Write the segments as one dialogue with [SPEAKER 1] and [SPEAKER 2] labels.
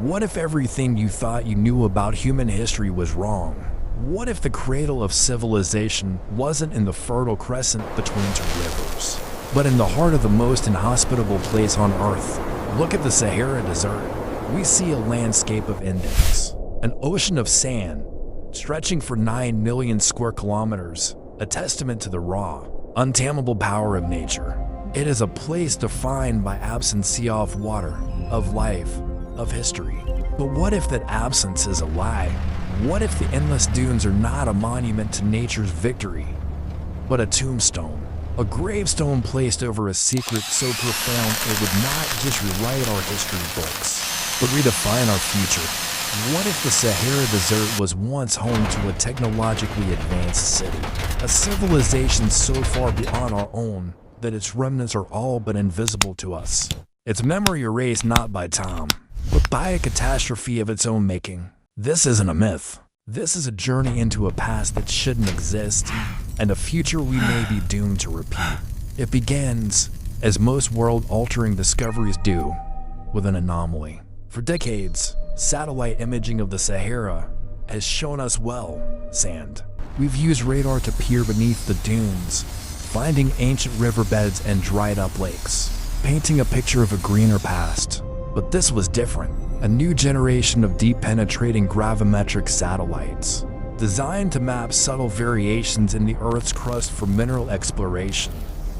[SPEAKER 1] What if everything you thought you knew about human history was wrong? What if the cradle of civilization wasn't in the Fertile Crescent between two rivers, but in the heart of the most inhospitable place on Earth? Look at the Sahara Desert. We see a landscape of index, an ocean of sand, stretching for 9 million square kilometers, a testament to the raw, untamable power of nature. It is a place defined by absence of water, of life, of history. But what if that absence is a lie? What if the endless dunes are not a monument to nature's victory, but a tombstone? A gravestone placed over a secret so profound it would not just rewrite our history books, but redefine our future. What if the Sahara Desert was once home to a technologically advanced city, a civilization so far beyond our own that its remnants are all but invisible to us? Its memory erased not by time, but by a catastrophe of its own making. This isn't a myth. This is a journey into a past that shouldn't exist, and a future we may be doomed to repeat. It begins, as most world-altering discoveries do, with an anomaly. For decades, satellite imaging of the Sahara has shown us sand. We've used radar to peer beneath the dunes, finding ancient riverbeds and dried-up lakes, painting a picture of a greener past. But this was different. A new generation of deep-penetrating gravimetric satellites, designed to map subtle variations in the Earth's crust for mineral exploration,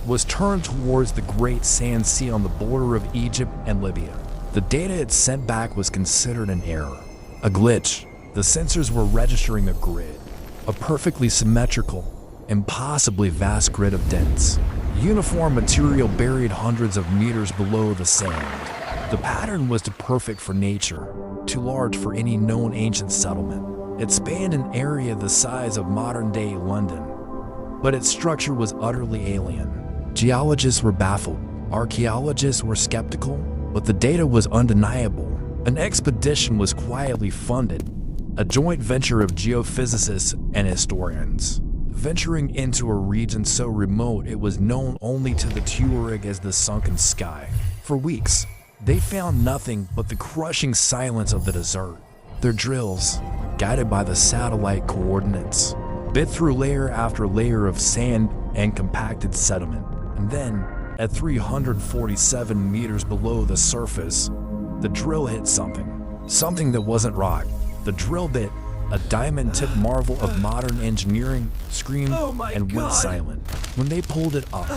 [SPEAKER 1] was turned towards the Great Sand Sea on the border of Egypt and Libya. The data it sent back was considered an error, a glitch. The sensors were registering a grid, a perfectly symmetrical, impossibly vast grid of dense, uniform material buried hundreds of meters below the sand. The pattern was too perfect for nature, too large for any known ancient settlement. It spanned an area the size of modern-day London, but its structure was utterly alien. Geologists were baffled, archaeologists were skeptical, but the data was undeniable. An expedition was quietly funded, a joint venture of geophysicists and historians, venturing into a region so remote it was known only to the Tuareg as the sunken sky. For weeks, they found nothing but the crushing silence of the desert. Their drills, guided by the satellite coordinates, bit through layer after layer of sand and compacted sediment. And then, at 347 meters below the surface, the drill hit something that wasn't rock. The drill bit, a diamond-tipped marvel of modern engineering, screamed and went silent. When they pulled it up,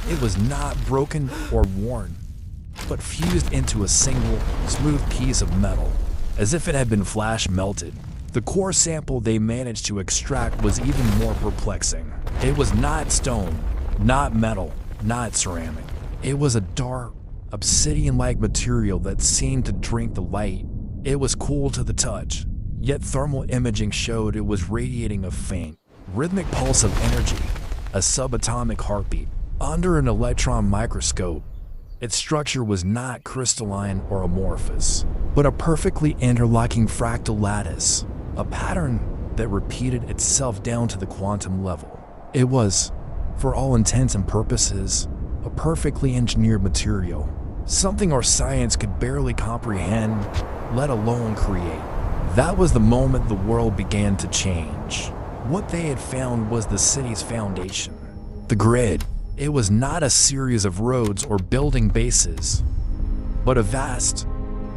[SPEAKER 1] it was not broken or worn, but fused into a single, smooth piece of metal, as if it had been flash melted. The core sample they managed to extract was even more perplexing. It was not stone, not metal, not ceramic. It was a dark, obsidian-like material that seemed to drink the light. It was cool to the touch, yet thermal imaging showed it was radiating a faint, rhythmic pulse of energy, a subatomic heartbeat. Under an electron microscope, its structure was not crystalline or amorphous, but a perfectly interlocking fractal lattice, a pattern that repeated itself down to the quantum level. It was, for all intents and purposes, a perfectly engineered material, something our science could barely comprehend, let alone create. That was the moment the world began to change. What they had found was the city's foundation, the grid. It was not a series of roads or building bases, but a vast,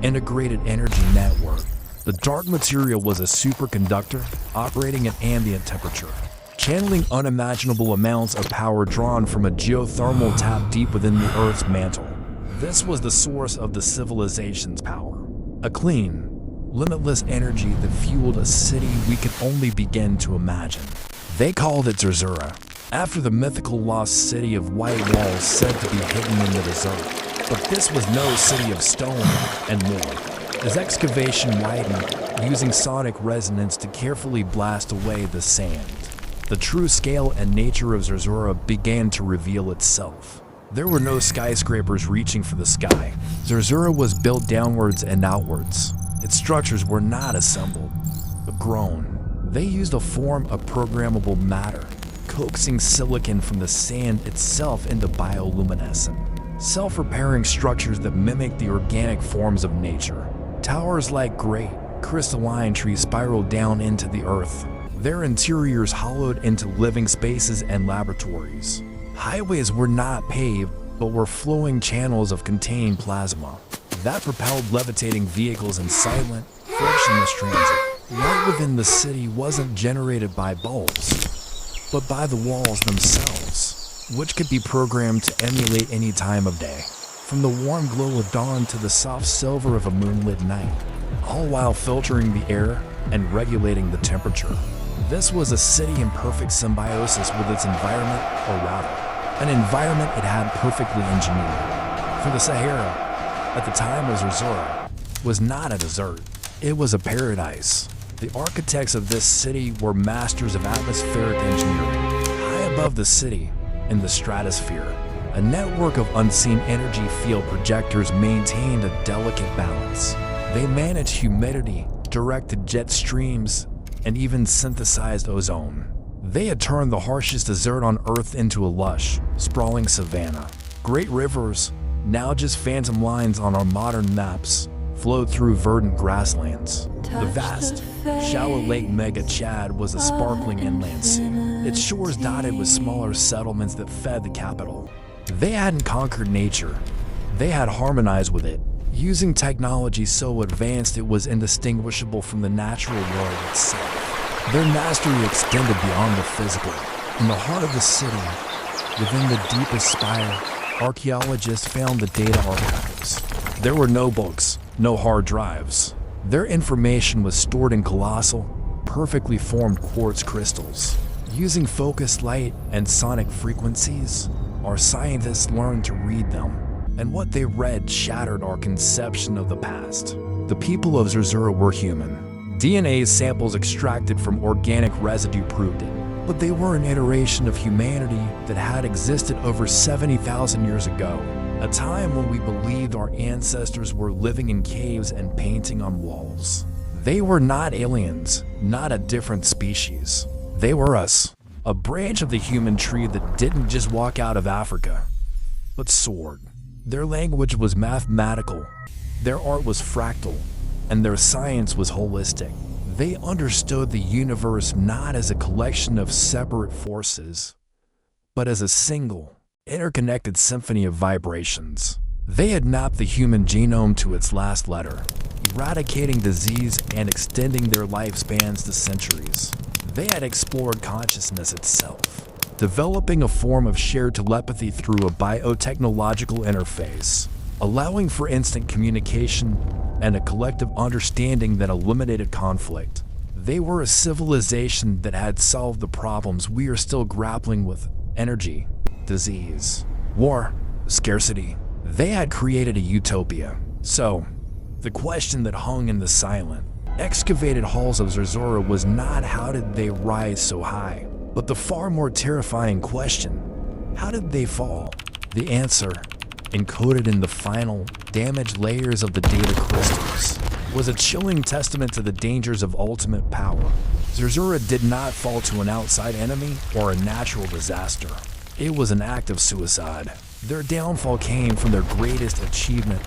[SPEAKER 1] integrated energy network. The dark material was a superconductor operating at ambient temperature, channeling unimaginable amounts of power drawn from a geothermal tap deep within the Earth's mantle. This was the source of the civilization's power, a clean, limitless energy that fueled a city we could only begin to imagine. They called it Zerzura, after the mythical lost city of white walls said to be hidden in the desert. But this was no city of stone and more. As excavation widened, using sonic resonance to carefully blast away the sand, the true scale and nature of Zerzura began to reveal itself. There were no skyscrapers reaching for the sky. Zerzura was built downwards and outwards. Its structures were not assembled, but grown. They used a form of programmable matter, coaxing silicon from the sand itself into bioluminescent, self-repairing structures that mimic the organic forms of nature. Towers like great, crystalline trees spiraled down into the earth, their interiors hollowed into living spaces and laboratories. Highways were not paved, but were flowing channels of contained plasma that propelled levitating vehicles in silent, frictionless transit. Light within the city wasn't generated by bulbs, but by the walls themselves, which could be programmed to emulate any time of day, from the warm glow of dawn to the soft silver of a moonlit night, all while filtering the air and regulating the temperature. This was a city in perfect symbiosis with its environment, or rather, an environment it had perfectly engineered. For the Sahara, at the time of Zerzura, was not a desert, it was a paradise. The architects of this city were masters of atmospheric engineering. High above the city, in the stratosphere, a network of unseen energy field projectors maintained a delicate balance. They managed humidity, directed jet streams, and even synthesized ozone. They had turned the harshest desert on Earth into a lush, sprawling savanna. Great rivers, now just phantom lines on our modern maps, flowed through verdant grasslands. The vast, shallow Lake Mega Chad was a sparkling inland sea, its shores dotted with smaller settlements that fed the capital. They hadn't conquered nature, they had harmonized with it, using technology so advanced it was indistinguishable from the natural world itself. Their mastery extended beyond the physical. In the heart of the city, within the deepest spire, archaeologists found the data archives. There were no books, no hard drives. Their information was stored in colossal, perfectly formed quartz crystals. Using focused light and sonic frequencies, our scientists learned to read them, and what they read shattered our conception of the past. The people of Zerzura were human. DNA samples extracted from organic residue proved it, but they were an iteration of humanity that had existed over 70,000 years ago, a time when we believed our ancestors were living in caves and painting on walls. They were not aliens, not a different species. They were us, a branch of the human tree that didn't just walk out of Africa, but soared. Their language was mathematical, their art was fractal, and their science was holistic. They understood the universe not as a collection of separate forces, but as a single, interconnected symphony of vibrations. They had mapped the human genome to its last letter, eradicating disease and extending their lifespans to centuries. They had explored consciousness itself, developing a form of shared telepathy through a biotechnological interface, allowing for instant communication and a collective understanding that eliminated conflict. They were a civilization that had solved the problems we are still grappling with: energy, disease, war, scarcity. They had created a utopia. So, the question that hung in the silent, excavated halls of Zerzura was not how did they rise so high, but the far more terrifying question, how did they fall? The answer, encoded in the final, damaged layers of the data crystals, was a chilling testament to the dangers of ultimate power. Zerzura did not fall to an outside enemy or a natural disaster. It was an act of suicide. Their downfall came from their greatest achievement,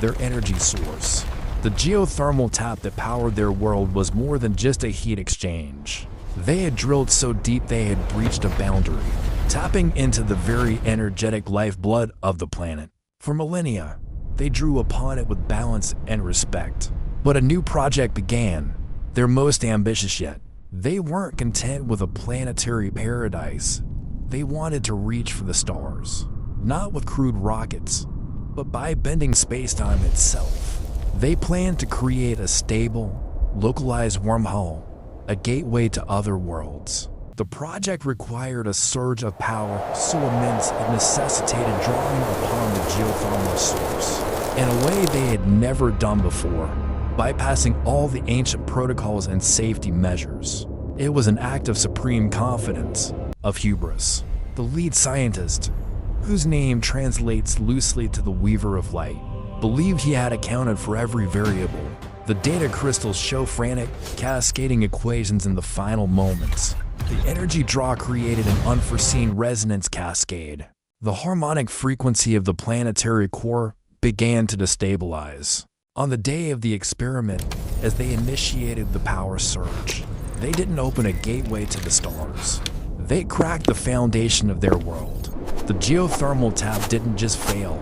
[SPEAKER 1] their energy source. The geothermal tap that powered their world was more than just a heat exchange. They had drilled so deep they had breached a boundary, tapping into the very energetic lifeblood of the planet. For millennia, they drew upon it with balance and respect. But a new project began, their most ambitious yet. They weren't content with a planetary paradise. They wanted to reach for the stars, not with crude rockets, but by bending space-time itself. They planned to create a stable, localized wormhole, a gateway to other worlds. The project required a surge of power so immense it necessitated drawing upon the geothermal source in a way they had never done before, bypassing all the ancient protocols and safety measures. It was an act of supreme confidence, of hubris. The lead scientist, whose name translates loosely to the Weaver of Light, believed he had accounted for every variable. The data crystals show frantic, cascading equations in the final moments. The energy draw created an unforeseen resonance cascade. The harmonic frequency of the planetary core began to destabilize. On the day of the experiment, as they initiated the power surge, they didn't open a gateway to the stars. They cracked the foundation of their world. The geothermal tap didn't just fail,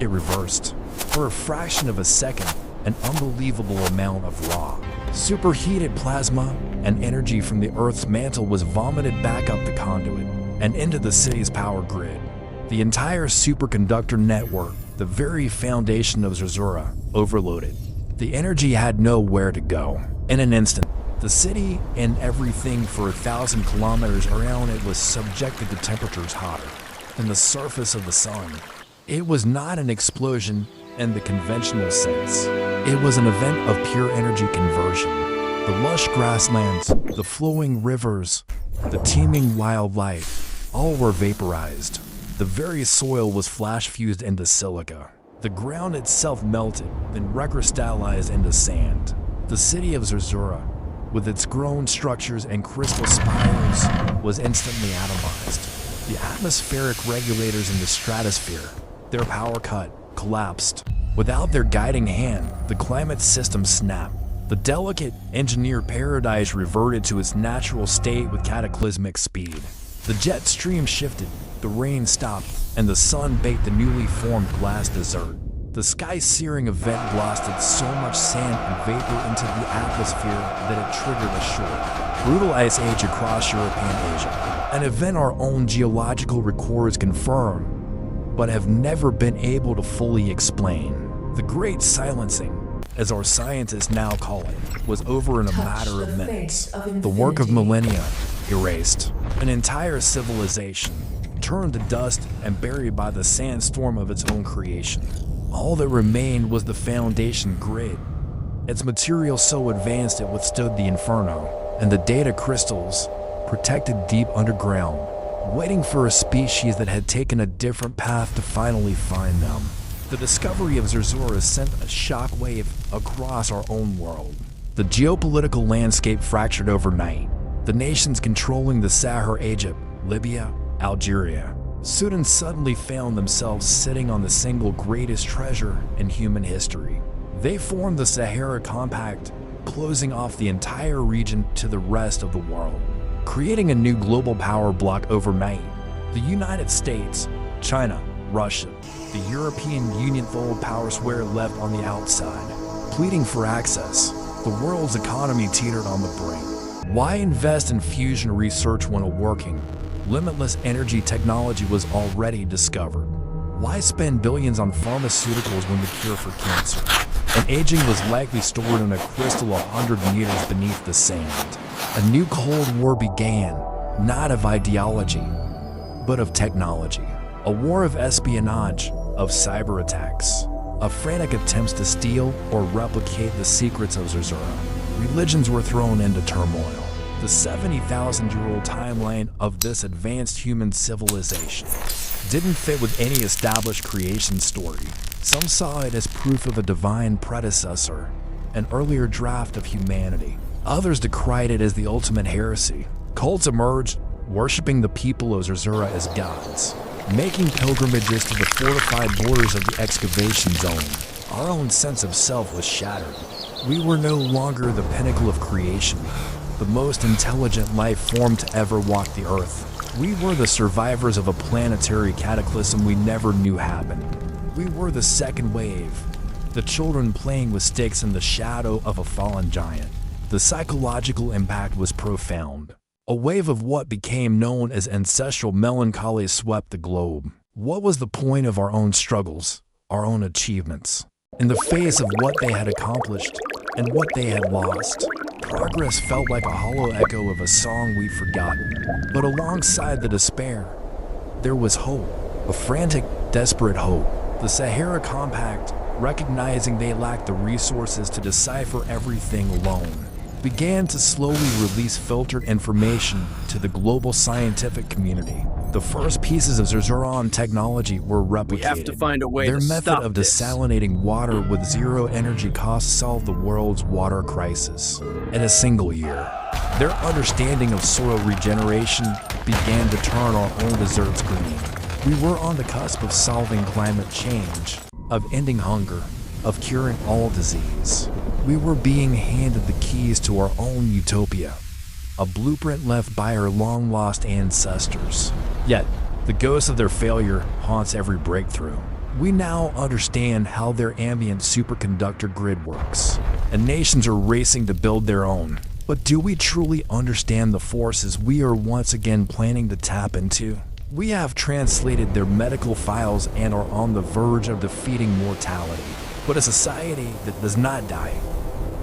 [SPEAKER 1] it reversed. For a fraction of a second, an unbelievable amount of raw, superheated plasma and energy from the Earth's mantle was vomited back up the conduit and into the city's power grid. The entire superconductor network, the very foundation of Zerzura, overloaded. The energy had nowhere to go. In an instant, the city and everything for 1,000 kilometers around it was subjected to temperatures hotter than the surface of the sun. It was not an explosion in the conventional sense. It was an event of pure energy conversion. The lush grasslands, the flowing rivers, the teeming wildlife, all were vaporized. The very soil was flash-fused into silica. The ground itself melted, then recrystallized into sand. The city of Zerzura, with its grown structures and crystal spires, was instantly atomized. The atmospheric regulators in the stratosphere, their power cut, collapsed. Without their guiding hand, the climate system snapped. The delicate, engineered paradise reverted to its natural state with cataclysmic speed. The jet stream shifted, the rain stopped, and the sun baked the newly formed glass desert. The sky-searing event blasted so much sand and vapor into the atmosphere that it triggered a short, brutal ice age across European Asia. An event our own geological records confirm, but have never been able to fully explain. The Great Silencing, as our scientists now call it, was over in a matter of minutes. The work of millennia erased. An entire civilization turned to dust and buried by the sandstorm of its own creation. All that remained was the foundation grid. Its material so advanced it withstood the inferno, and the data crystals protected deep underground, waiting for a species that had taken a different path to finally find them. The discovery of Zerzura sent a shockwave across our own world. The geopolitical landscape fractured overnight. The nations controlling the Sahara, Egypt, Libya, Algeria, Sudan suddenly found themselves sitting on the single greatest treasure in human history. They formed the Sahara Compact, closing off the entire region to the rest of the world, creating a new global power bloc overnight. The United States, China, Russia, the European Union full power square left on the outside, pleading for access. The world's economy teetered on the brink. Why invest in fusion research when a working, limitless energy technology was already discovered? Why spend billions on pharmaceuticals when the cure for cancer and aging was likely stored in a crystal 100 meters beneath the sand? A new Cold War began, not of ideology, but of technology. A war of espionage, of cyber attacks, of frantic attempts to steal or replicate the secrets of Zerzura. Religions were thrown into turmoil. The 70,000-year-old timeline of this advanced human civilization didn't fit with any established creation story. Some saw it as proof of a divine predecessor, an earlier draft of humanity. Others decried it as the ultimate heresy. Cults emerged, worshipping the people of Zerzura as gods, making pilgrimages to the fortified borders of the excavation zone. Our own sense of self was shattered. We were no longer the pinnacle of creation, the most intelligent life form to ever walk the earth. We were the survivors of a planetary cataclysm we never knew happened. We were the second wave, the children playing with sticks in the shadow of a fallen giant. The psychological impact was profound. A wave of what became known as ancestral melancholy swept the globe. What was the point of our own struggles, our own achievements, in the face of what they had accomplished and what they had lost? Progress felt like a hollow echo of a song we'd forgotten. But alongside the despair, there was hope. A frantic, desperate hope. The Sahara Compact, recognizing they lacked the resources to decipher everything alone, began to slowly release filtered information to the global scientific community. The first pieces of Zerzuran technology were replicated.
[SPEAKER 2] We have to find a way
[SPEAKER 1] Their
[SPEAKER 2] to
[SPEAKER 1] method
[SPEAKER 2] stop
[SPEAKER 1] of
[SPEAKER 2] this.
[SPEAKER 1] desalinating water with zero energy costs solved the world's water crisis in a single year. Their understanding of soil regeneration began to turn our own deserts green. We were on the cusp of solving climate change, of ending hunger, of curing all disease. We were being handed the keys to our own utopia, a blueprint left by our long-lost ancestors. Yet, the ghost of their failure haunts every breakthrough. We now understand how their ambient superconductor grid works, and nations are racing to build their own. But do we truly understand the forces we are once again planning to tap into? We have translated their medical files and are on the verge of defeating mortality. But a society that does not die,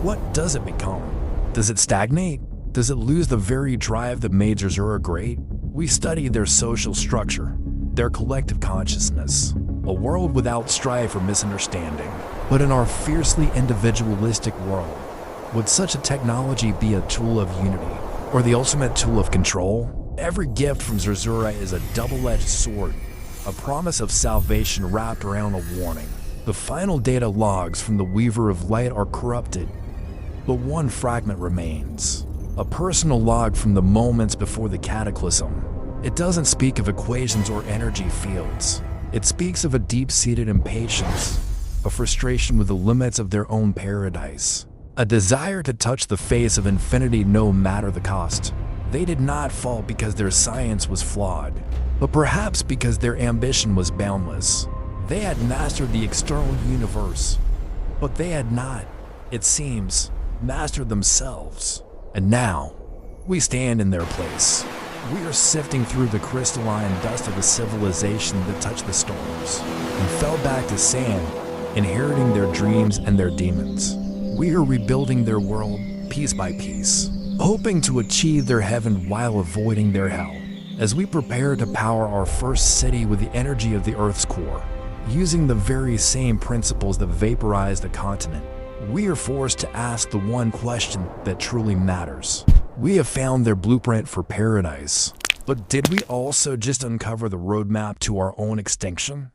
[SPEAKER 1] what does it become? Does it stagnate? Does it lose the very drive that made Zura great? We study their social structure, their collective consciousness, a world without strife or misunderstanding. But in our fiercely individualistic world, would such a technology be a tool of unity, or the ultimate tool of control? Every gift from Zerzura is a double-edged sword, a promise of salvation wrapped around a warning. The final data logs from the Weaver of Light are corrupted, but one fragment remains. A personal log from the moments before the cataclysm. It doesn't speak of equations or energy fields. It speaks of a deep-seated impatience, a frustration with the limits of their own paradise. A desire to touch the face of infinity no matter the cost. They did not fall because their science was flawed, but perhaps because their ambition was boundless. They had mastered the external universe, but they had not, it seems, mastered themselves. And now, we stand in their place. We are sifting through the crystalline dust of a civilization that touched the stars and fell back to sand, inheriting their dreams and their demons. We are rebuilding their world piece by piece, hoping to achieve their heaven while avoiding their hell. As we prepare to power our first city with the energy of the Earth's core, using the very same principles that vaporize the continent, we are forced to ask the one question that truly matters. We have found their blueprint for paradise, but did we also just uncover the roadmap to our own extinction?